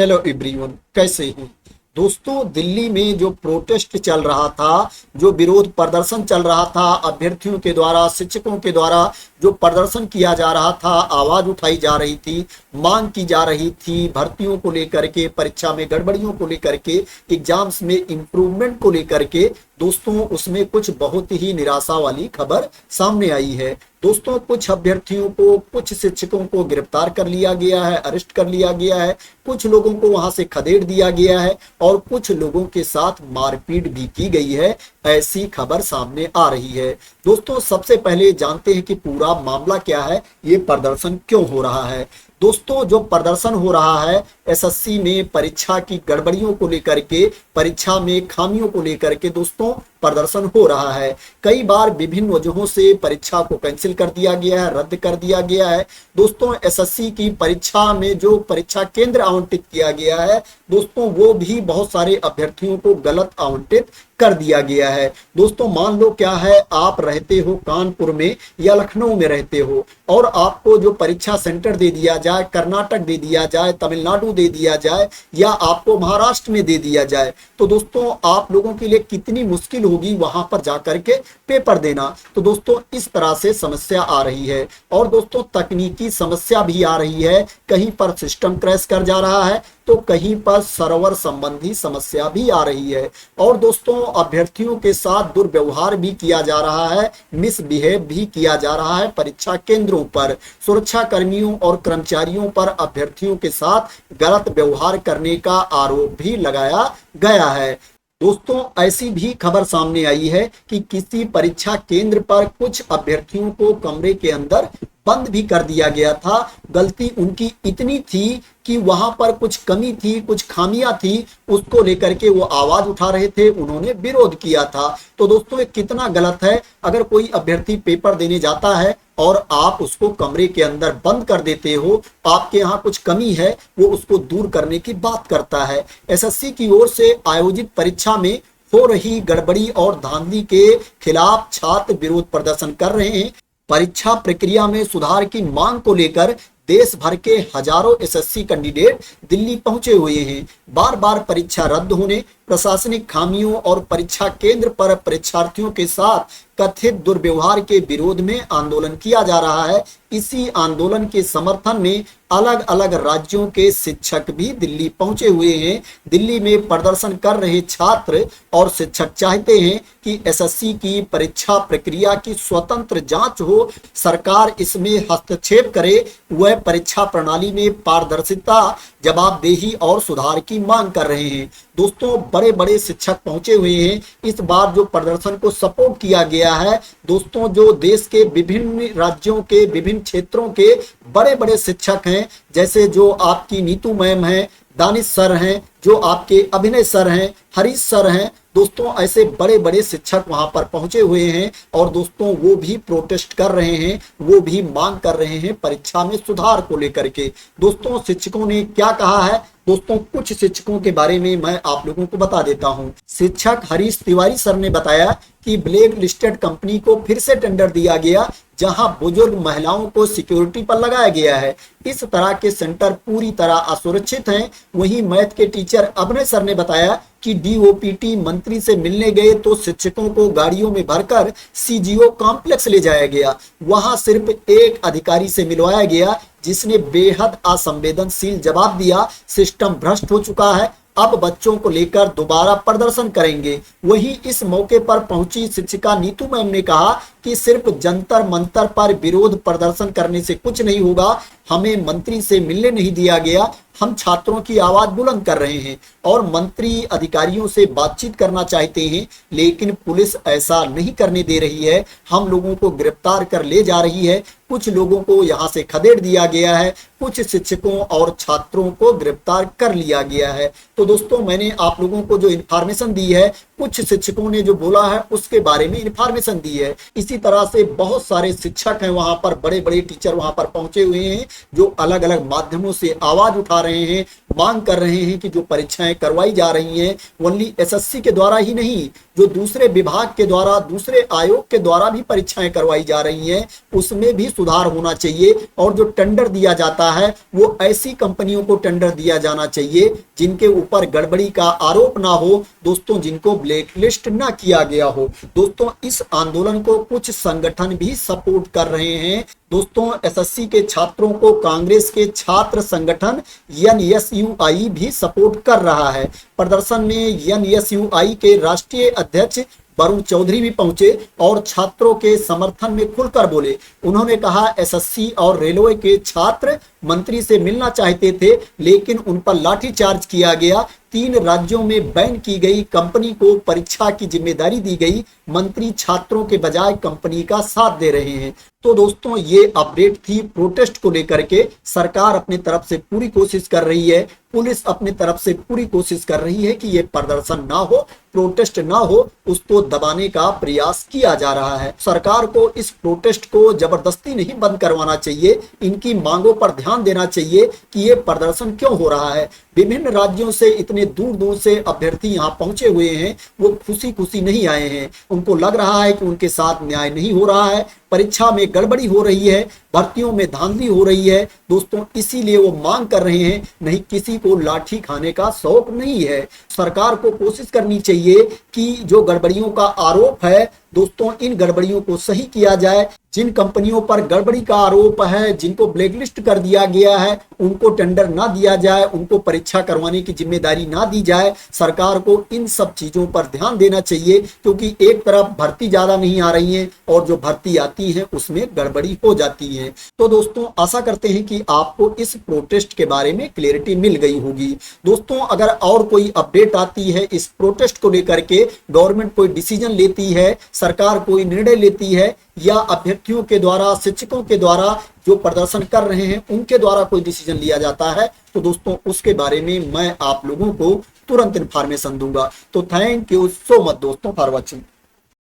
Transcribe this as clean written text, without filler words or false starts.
Hello everyone, कैसे हैं दोस्तों। दिल्ली में जो प्रोटेस्ट चल रहा था, जो विरोध प्रदर्शन चल रहा था, अभ्यर्थियों के द्वारा, शिक्षकों के द्वारा जो प्रदर्शन किया जा रहा था, आवाज उठाई जा रही थी, मांग की जा रही थी भर्तियों को लेकर के, परीक्षा में गड़बड़ियों को लेकर के, एग्जाम्स में इंप्रूवमेंट को लेकर के दोस्तों, उसमें कुछ बहुत ही निराशा वाली खबर सामने आई है। दोस्तों, कुछ अभ्यर्थियों को, कुछ शिक्षकों को गिरफ्तार कर लिया गया है, अरेस्ट कर लिया गया है, कुछ लोगों को वहां से खदेड़ दिया गया है और कुछ लोगों के साथ मारपीट भी की गई है, ऐसी खबर सामने आ रही है। दोस्तों, सबसे पहले जानते हैं कि पूरा मामला क्या है, ये प्रदर्शन क्यों हो रहा है। दोस्तों, जो प्रदर्शन हो रहा है एसएससी में परीक्षा की गड़बड़ियों को लेकर के, परीक्षा में खामियों को लेकर के दोस्तों प्रदर्शन हो रहा है। कई बार विभिन्न वजहों से परीक्षा को कैंसिल कर दिया गया है, रद्द कर दिया गया है। दोस्तों, एसएससी की परीक्षा में जो परीक्षा केंद्र आवंटित किया गया है दोस्तों, वो भी बहुत सारे अभ्यर्थियों को गलत आवंटित कर दिया गया है। दोस्तों, मान लो क्या है, आप रहते हो कानपुर में या लखनऊ में रहते हो और आपको जो परीक्षा सेंटर दे दिया जाए, कर्नाटक दे दिया जाए, तमिलनाडु दे दिया जाए या आपको महाराष्ट्र में दे दिया जाए, तो दोस्तों आप लोगों के लिए कितनी मुश्किल होगी वहां पर जाकर के पेपर देना। तो दोस्तों, इस तरह से समस्या आ रही है और दोस्तों तकनीकी समस्या भी आ रही है। कहीं पर सिस्टम क्रैश कर जा रहा है तो कहीं पर सर्वर संबंधी समस्या भी आ रही है और दोस्तों अभ्यर्थियों के साथ दुर्व्यवहार भी किया जा रहा है, मिसबिहेव भी किया जा रहा है। परीक्षा केंद्रों पर सुरक्षा कर्मियों और कर्मचारियों पर अभ्यर्थियों के साथ गलत व्यवहार करने का आरोप भी लगाया गया है। दोस्तों, ऐसी भी खबर सामने आई है कि किसी परीक्षा केंद्र पर कुछ अभ्यर्थियों को कमरे के अंदर बंद भी कर दिया गया था। गलती उनकी इतनी थी कि वहां पर कुछ कमी थी, कुछ खामियां थी, उसको लेकर के वो आवाज उठा रहे थे, उन्होंने विरोध किया था। तो दोस्तों, ये कितना गलत है। अगर कोई अभ्यर्थी पेपर देने जाता है और आप उसको कमरे के अंदर बंद कर देते हो, आपके यहाँ कुछ कमी है, वो उसको दूर करने की बात करता है। एसएससी की ओर से आयोजित परीक्षा में हो रही गड़बड़ी और धांधली के खिलाफ छात्र विरोध प्रदर्शन कर रहे हैं। परीक्षा प्रक्रिया में सुधार की मांग को लेकर देश भर के हजारों एसएससी कैंडिडेट दिल्ली पहुंचे हुए हैं। बार बार परीक्षा रद्द होने, प्रशासनिक खामियों और परीक्षा केंद्र पर परीक्षार्थियों के साथ कथित दुर्व्यवहार के विरोध में आंदोलन किया जा रहा है। इसी आंदोलन के समर्थन में अलग अलग राज्यों के शिक्षक भी दिल्ली पहुंचे हुए हैं। दिल्ली में प्रदर्शन कर रहे छात्र और शिक्षक चाहते हैं कि एसएससी की परीक्षा प्रक्रिया की स्वतंत्र जांच हो, सरकार इसमें हस्तक्षेप करे, वह परीक्षा प्रणाली में पारदर्शिता, जवाबदेही और सुधार की मांग कर रहे हैं। दोस्तों, बड़े बड़े शिक्षक पहुंचे हुए हैं। इस बार जो प्रदर्शन को सपोर्ट किया गया है दोस्तों, जो देश के विभिन्न राज्यों के, विभिन्न क्षेत्रों के बड़े बड़े शिक्षक हैं, जैसे जो आपकी नीतू मैम हैं, दानिश सर हैं, जो आपके अभिनय सर हैं, हरीश सर हैं। दोस्तों, ऐसे बड़े बड़े शिक्षक वहां पर पहुंचे हुए हैं और दोस्तों वो भी प्रोटेस्ट कर रहे हैं, वो भी मांग कर रहे हैं परीक्षा में सुधार को लेकर के। दोस्तों, शिक्षकों ने क्या कहा है दोस्तों, कुछ शिक्षकों के बारे में मैं आप लोगों को बता देता हूं। शिक्षक हरीश तिवारी सर ने बताया कि ब्लैक लिस्टेड कंपनी को फिर से टेंडर दिया गया, जहां बुजुर्ग महिलाओं को सिक्योरिटी पर लगाया गया है। इस तरह के सेंटर पूरी तरह असुरक्षित हैं। वहीं मैथ के टीचर अभिनय सर ने बताया कि डीओपीटी मंत्री से मिलने गए तो शिक्षकों को गाड़ियों में भरकर सीजीओ कॉम्प्लेक्स ले जाया गया। वहां सिर्फ एक अधिकारी से मिलवाया गया, जिसने बेहद असंवेदनशील जवाब दिया। सिस्टम भ्रष्ट हो चुका है, अब बच्चों को लेकर दोबारा प्रदर्शन करेंगे। वहीं इस मौके पर पहुंची शिक्षिका नीतू मैम ने कहा कि सिर्फ जंतर मंतर पर विरोध प्रदर्शन करने से कुछ नहीं होगा, हमें मंत्री से मिलने नहीं दिया गया, हम छात्रों की आवाज बुलंद कर रहे हैं और मंत्री अधिकारियों से बातचीत करना चाहते हैं, लेकिन पुलिस ऐसा नहीं करने दे रही है, हम लोगों को गिरफ्तार कर ले जा रही है, कुछ लोगों को यहां से खदेड़ दिया गया है, कुछ शिक्षकों और छात्रों को गिरफ्तार कर लिया गया है। तो दोस्तों, मैंने आप लोगों को जो इन्फॉर्मेशन दी है, कुछ शिक्षकों ने जो बोला है उसके बारे में इन्फॉर्मेशन दी है। इसी तरह से बहुत सारे शिक्षक हैं वहां पर, बड़े बड़े टीचर वहां पर पहुंचे हुए हैं, जो अलग अलग माध्यमों से आवाज उठा रहे हैं, मांग कर रहे हैं कि जो परीक्षाएं करवाई जा रही हैं ओनली एसएससी के द्वारा ही नहीं, जो दूसरे विभाग के द्वारा, दूसरे आयोग के द्वारा भी परीक्षाएं करवाई जा रही हैं, उसमें भी सुधार होना चाहिए। और जो टेंडर दिया जाता है वो ऐसी कंपनियों को टेंडर दिया जाना चाहिए जिनके ऊपर गड़बड़ी का आरोप ना हो दोस्तों, जिनको ब्लैकलिस्ट ना किया गया हो। दोस्तों इस आंदोलन को कुछ संगठन भी सपोर्ट कर रहे हैं दोस्तों। एसएससी के छात्रों को कांग्रेस के छात्र संगठन एनएसयूआई भी सपोर्ट कर रहा है। प्रदर्शन में एनएसयूआई के राष्ट्रीय अध्यक्ष वरुण चौधरी भी पहुंचे और छात्रों के समर्थन में खुलकर बोले। उन्होंने कहा एसएससी और रेलवे के छात्र मंत्री से मिलना चाहते थे लेकिन उन पर लाठीचार्ज किया गया। 3 राज्यों में बैन की गई कंपनी को परीक्षा की जिम्मेदारी दी गई। मंत्री छात्रों के बजाय कंपनी का साथ दे रहे हैं। तो दोस्तों ये अपडेट थी प्रोटेस्ट को लेकर के। सरकार अपनी तरफ से पूरी कोशिश कर रही है, पुलिस अपनी तरफ से पूरी कोशिश कर रही है कि ये प्रदर्शन ना हो, प्रोटेस्ट ना हो, उसको दबाने का प्रयास किया जा रहा है। सरकार को इस प्रोटेस्ट को जबरदस्ती नहीं बंद करवाना चाहिए, इनकी मांगों पर ध्यान देना चाहिए कि ये प्रदर्शन क्यों हो रहा है। विभिन्न राज्यों से इतने दूर दूर से अभ्यर्थी यहाँ पहुंचे हुए हैं, वो खुशी खुशी नहीं आए हैं। उनको लग रहा है कि उनके साथ न्याय नहीं हो रहा है, परीक्षा में गड़बड़ी हो रही है, भर्तियों में धांधली हो रही है दोस्तों, इसीलिए वो मांग कर रहे हैं। नहीं किसी को लाठी खाने का शौक नहीं है। सरकार को कोशिश करनी चाहिए कि जो गड़बड़ियों का आरोप है दोस्तों, इन गड़बड़ियों को सही किया जाए। जिन कंपनियों पर गड़बड़ी का आरोप है, जिनको ब्लैकलिस्ट कर दिया गया है, उनको टेंडर ना दिया जाए, उनको परीक्षा करवाने की जिम्मेदारी ना दी जाए। सरकार को इन सब चीजों पर ध्यान देना चाहिए क्योंकि एक तरफ भर्ती ज्यादा नहीं आ रही है और जो भर्ती आती है उसमें गड़बड़ी हो जाती है। तो दोस्तों आशा करते हैं कि आपको इस प्रोटेस्ट के बारे में क्लैरिटी मिल गई होगी। दोस्तों अगर और कोई अपडेट आती है इस प्रोटेस्ट को लेकर के, गवर्नमेंट कोई डिसीजन लेती है, सरकार कोई निर्णय लेती है या अभ्यर्थियों के द्वारा, शिक्षकों के द्वारा जो प्रदर्शन कर रहे हैं उनके द्वारा कोई डिसीजन लिया जाता है, तो दोस्तों उसके बारे में मैं आप लोगों को तुरंत इन्फॉर्मेशन दूंगा। तो थैंक यू सो मच दोस्तों फॉर वॉचिंग।